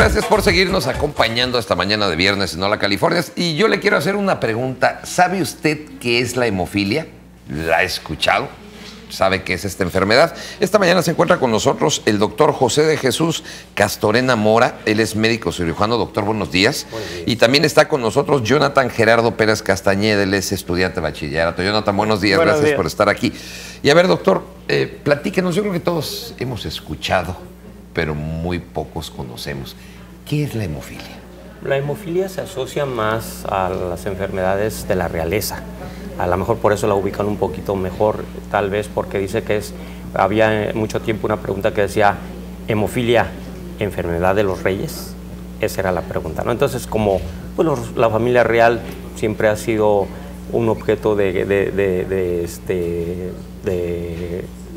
gracias por seguirnos acompañando esta mañana de viernes en Hola California. Y yo le quiero hacer una pregunta. ¿Sabe usted qué es la hemofilia? ¿La ha escuchado? ¿Sabe qué es esta enfermedad? Esta mañana se encuentra con nosotros el doctor José de Jesús Castorena Mora. Él es médico cirujano. Doctor, buenos días. Buenos días. Y también está con nosotros Jonathan Gerardo Pérez Castañeda. Él es estudiante de bachillerato. Jonathan, buenos días. Buenos días por estar aquí. Y a ver, doctor, platíquenos. Yo creo que todos hemos escuchado, pero muy pocos conocemos. ¿Qué es la hemofilia? La hemofilia se asocia más a las enfermedades de la realeza. A lo mejor por eso la ubican un poquito mejor, tal vez porque dice que había mucho tiempo una pregunta que decía, ¿hemofilia, enfermedad de los reyes? Esa era la pregunta, ¿no? Entonces, como pues, la familia real siempre ha sido un objeto de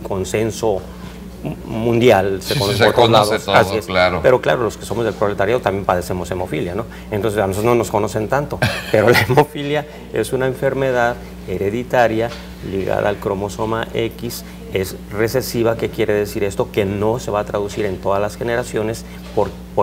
consenso mundial, se conoce todo, así es. Claro. Pero claro, los que somos del proletariado también padecemos hemofilia, ¿no? Entonces a nosotros no nos conocen tanto, pero la hemofilia es una enfermedad hereditaria ligada al cromosoma X, es recesiva. ¿Qué quiere decir esto? Que no se va a traducir en todas las generaciones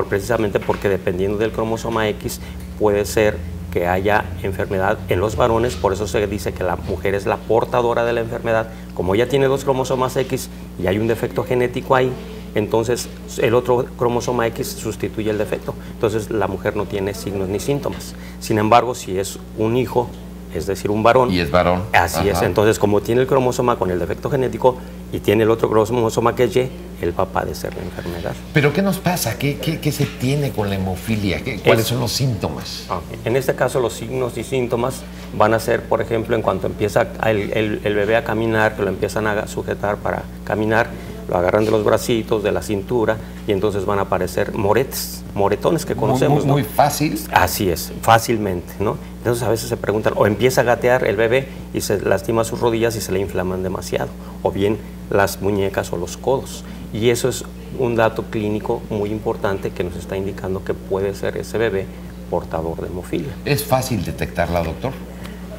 precisamente porque dependiendo del cromosoma X puede ser que haya enfermedad en los varones, por eso se dice que la mujer es la portadora de la enfermedad. Como ella tiene dos cromosomas X y hay un defecto genético ahí, entonces el otro cromosoma X sustituye el defecto. Entonces la mujer no tiene signos ni síntomas. Sin embargo, si es un hijo, es decir, un varón. Y es varón. Así es. Entonces, como tiene el cromosoma con el defecto genético y tiene el otro cromosoma que es Y, él va a padecer la enfermedad. ¿Pero qué nos pasa? ¿Qué se tiene con la hemofilia? ¿Cuáles son los síntomas? En este caso, los signos y síntomas van a ser, por ejemplo, en cuanto empieza el bebé a caminar, que lo empiezan a sujetar para caminar, lo agarran de los bracitos, de la cintura, y entonces van a aparecer moretones que conocemos. Muy fácil. Así es, fácilmente, ¿no? Entonces a veces se preguntan, o empieza a gatear el bebé y se lastima sus rodillas y se le inflaman demasiado, o bien las muñecas o los codos. Y eso es un dato clínico muy importante que nos está indicando que puede ser ese bebé portador de hemofilia. ¿Es fácil detectarla, doctor?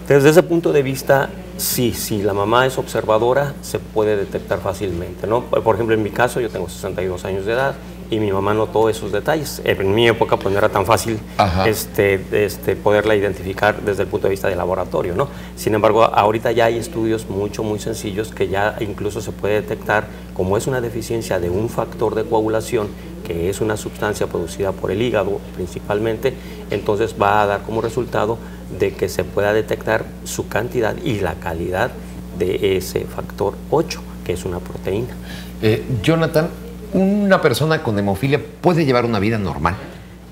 Desde ese punto de vista, sí, si la mamá es observadora, se puede detectar fácilmente, ¿no? Por ejemplo, en mi caso, yo tengo 62 años de edad y mi mamá notó esos detalles. En mi época, pues no era tan fácil poderla identificar desde el punto de vista de laboratorio, ¿no? Sin embargo, ahorita ya hay estudios muy sencillos que ya incluso se puede detectar como es una deficiencia de un factor de coagulación, que es una sustancia producida por el hígado principalmente, entonces va a dar como resultado de que se pueda detectar su cantidad y la calidad de ese factor 8, que es una proteína. Jonathan, ¿una persona con hemofilia puede llevar una vida normal?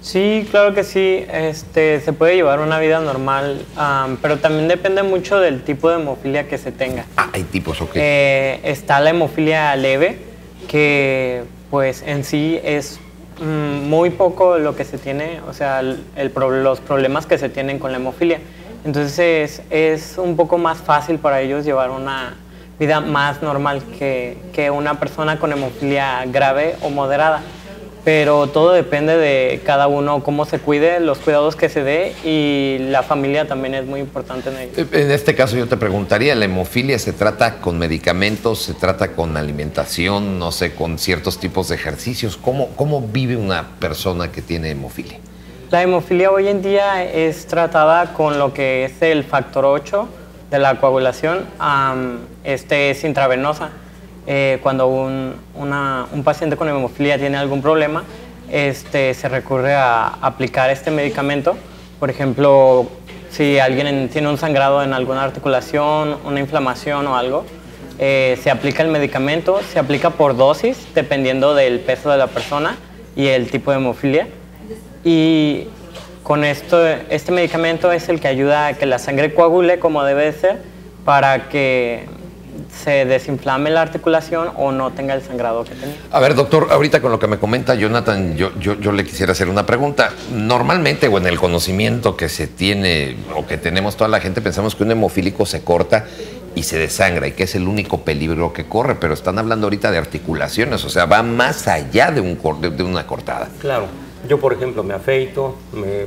Sí, claro que sí, se puede llevar una vida normal, pero también depende mucho del tipo de hemofilia que se tenga. Hay tipos, ok. Está la hemofilia leve, que pues en sí es muy poco lo que se tiene, o sea, los problemas que se tienen con la hemofilia. Entonces es un poco más fácil para ellos llevar una vida más normal que una persona con hemofilia grave o moderada. Pero todo depende de cada uno, cómo se cuide, los cuidados que se dé, y la familia también es muy importante en ello. En este caso yo te preguntaría, ¿la hemofilia se trata con medicamentos, se trata con alimentación, no sé, con ciertos tipos de ejercicios? ¿Cómo vive una persona que tiene hemofilia? La hemofilia hoy en día es tratada con lo que es el factor 8 de la coagulación, es intravenosa. Cuando un paciente con hemofilia tiene algún problema, se recurre a aplicar este medicamento. Por ejemplo, si alguien tiene un sangrado en alguna articulación, una inflamación o algo, se aplica el medicamento, se aplica por dosis, dependiendo del peso de la persona y el tipo de hemofilia. Y con este medicamento es el que ayuda a que la sangre coagule como debe de ser, para que se desinflame la articulación o no tenga el sangrado que tenía. A ver, doctor, ahorita con lo que me comenta Jonathan, yo le quisiera hacer una pregunta. Normalmente, o en el conocimiento que se tiene o que tenemos toda la gente, pensamos que un hemofílico se corta y se desangra y que es el único peligro que corre, pero están hablando ahorita de articulaciones, o sea, va más allá de una cortada. Claro, yo por ejemplo me afeito, me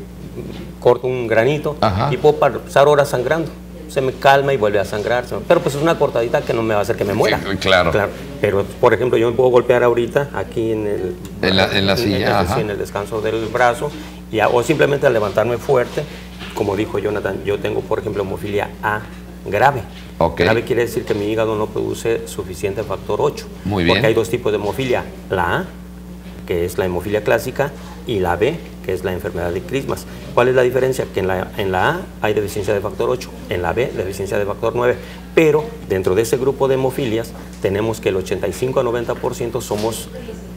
corto un granito y puedo pasar horas sangrando. Se me calma y vuelve a sangrar, pero pues es una cortadita que no me va a hacer que me muera. Claro. Pero, por ejemplo, yo me puedo golpear ahorita aquí en la silla, en el descanso del brazo, o simplemente al levantarme fuerte, como dijo Jonathan, yo tengo, por ejemplo, hemofilia A grave. Grave quiere decir que mi hígado no produce suficiente factor 8. Muy bien. Porque hay dos tipos de hemofilia, la A, que es la hemofilia clásica, y la B, que es la enfermedad de Crismas. ¿Cuál es la diferencia? Que en la A hay deficiencia de factor 8, en la B deficiencia de factor 9, pero dentro de ese grupo de hemofilias tenemos que el 85 a 90% somos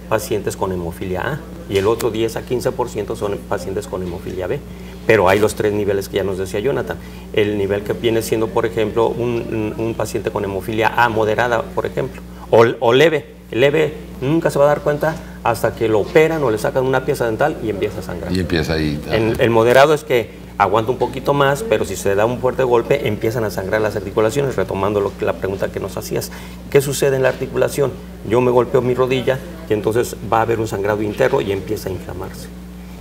pacientes con hemofilia A y el otro 10 a 15% son pacientes con hemofilia B. Pero hay los tres niveles que ya nos decía Jonathan. El nivel que viene siendo, por ejemplo, un paciente con hemofilia A moderada, por ejemplo, o leve. El leve nunca se va a dar cuenta hasta que lo operan o le sacan una pieza dental y empieza a sangrar. Y empieza ahí. El moderado es que aguanta un poquito más, pero si se da un fuerte golpe, empiezan a sangrar las articulaciones. Retomando la pregunta que nos hacías, ¿qué sucede en la articulación? Yo me golpeo mi rodilla y entonces va a haber un sangrado interno y empieza a inflamarse.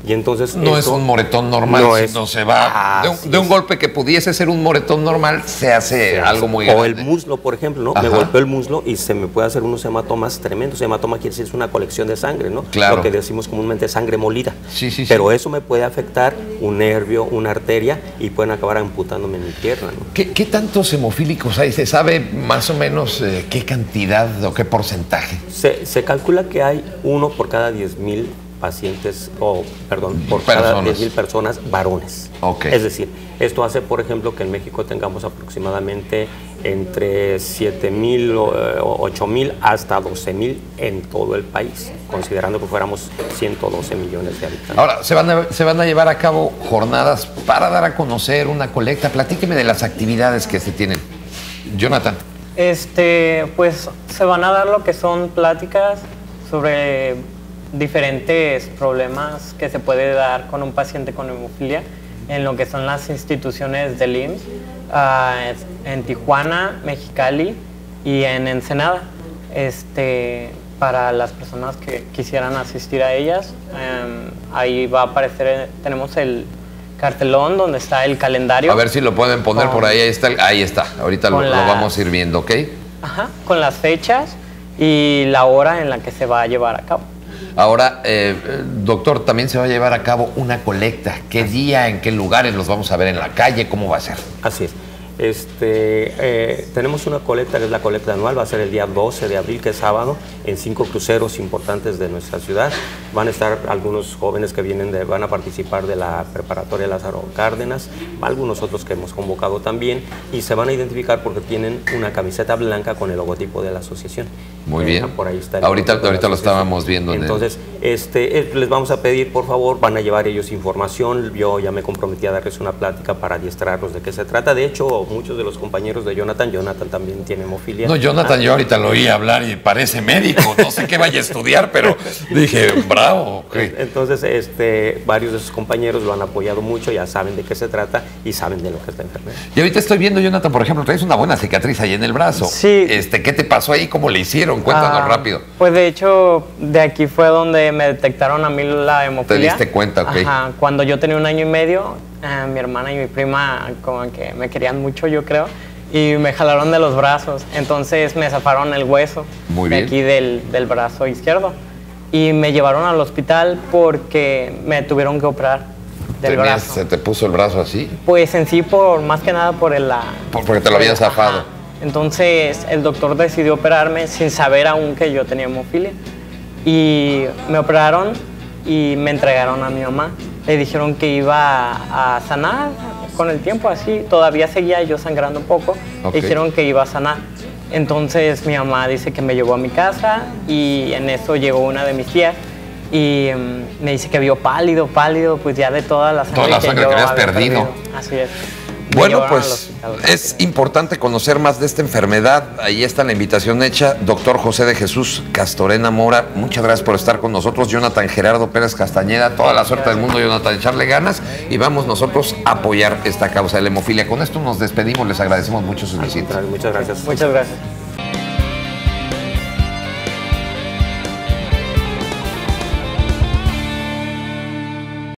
Y entonces no es un moretón normal, no se va de un golpe que pudiese ser un moretón normal, se hace algo muy grande. O el muslo, por ejemplo, ¿no? Me golpeó el muslo y se me puede hacer unos hematomas tremendos. Hematoma quiere decir es una colección de sangre, ¿no? Claro. Lo que decimos comúnmente sangre molida. Sí. Pero eso me puede afectar un nervio, una arteria y pueden acabar amputándome mi pierna, ¿no? ¿Qué tantos hemofílicos hay? ¿Se sabe más o menos qué cantidad o qué porcentaje? Se calcula que hay uno por cada 10,000 pacientes, por cada 10,000 personas varones. Es decir, esto hace, por ejemplo, que en México tengamos aproximadamente entre 7,000, 8,000 hasta 12,000 en todo el país, considerando que fuéramos 112 millones de habitantes. Ahora, se van a llevar a cabo jornadas para dar a conocer una colecta. Platíqueme de las actividades que se tienen. Jonathan. Pues se van a dar lo que son pláticas sobre diferentes problemas que se puede dar con un paciente con hemofilia en lo que son las instituciones del IMSS, en Tijuana, Mexicali y en Ensenada. Para las personas que quisieran asistir a ellas, ahí va a aparecer, tenemos el cartelón donde está el calendario. A ver si lo pueden poner por ahí, ahí está, ahorita lo vamos a ir viendo, ¿ok? Con las fechas y la hora en la que se va a llevar a cabo. Ahora, doctor, también se va a llevar a cabo una colecta. ¿Qué día, en qué lugares los vamos a ver en la calle? ¿Cómo va a ser? Así es. Tenemos una colecta que es la colecta anual, va a ser el día 12 de abril, que es sábado, en 5 cruceros importantes de nuestra ciudad. Van a estar algunos jóvenes que van a participar de la preparatoria Lázaro Cárdenas, algunos otros que hemos convocado también, y se van a identificar porque tienen una camiseta blanca con el logotipo de la asociación. Muy bien. Por ahí está ahorita lo estábamos viendo. Entonces, les vamos a pedir, por favor, van a llevar ellos información. Yo ya me comprometí a darles una plática para adiestrarlos de qué se trata. De hecho, muchos de los compañeros de Jonathan también tiene hemofilia. No, Jonathan, yo ahorita lo oí hablar y parece médico. No sé qué vaya a estudiar, pero dije, bravo. Okay. Entonces, varios de sus compañeros lo han apoyado mucho, ya saben de qué se trata y saben de lo que es la enfermedad. Y ahorita estoy viendo, Jonathan, por ejemplo, traes una buena cicatriz ahí en el brazo. Sí. ¿Qué te pasó ahí? ¿Cómo le hicieron? Cuéntanos rápido. Pues de hecho, de aquí fue donde me detectaron a mí la hemofilia. ¿Te diste cuenta? Ok. Cuando yo tenía 1 año y medio, mi hermana y mi prima como que me querían mucho, yo creo, y me jalaron de los brazos. Entonces me zafaron el hueso de aquí del brazo izquierdo. Y me llevaron al hospital porque me tuvieron que operar del brazo. ¿Se te puso el brazo así? Pues en sí, más que nada porque te lo habían zafado. Entonces el doctor decidió operarme sin saber aún que yo tenía hemofilia. Y me operaron y me entregaron a mi mamá. Le dijeron que iba a sanar con el tiempo, así. Todavía seguía yo sangrando un poco. Le dijeron que iba a sanar. Entonces mi mamá dice que me llevó a mi casa y en eso llegó una de mis tías y me dice que vio pálido, pues ya de toda la sangre que habías perdido. Así es. Bueno, pues es importante conocer más de esta enfermedad. Ahí está la invitación hecha. Doctor José de Jesús Castorena Mora, muchas gracias por estar con nosotros. Jonathan Gerardo Pérez Castañeda, toda la suerte del mundo, Jonathan, echarle ganas y vamos nosotros a apoyar esta causa de la hemofilia. Con esto nos despedimos, les agradecemos mucho sus visitas. Muchas gracias. Muchas gracias.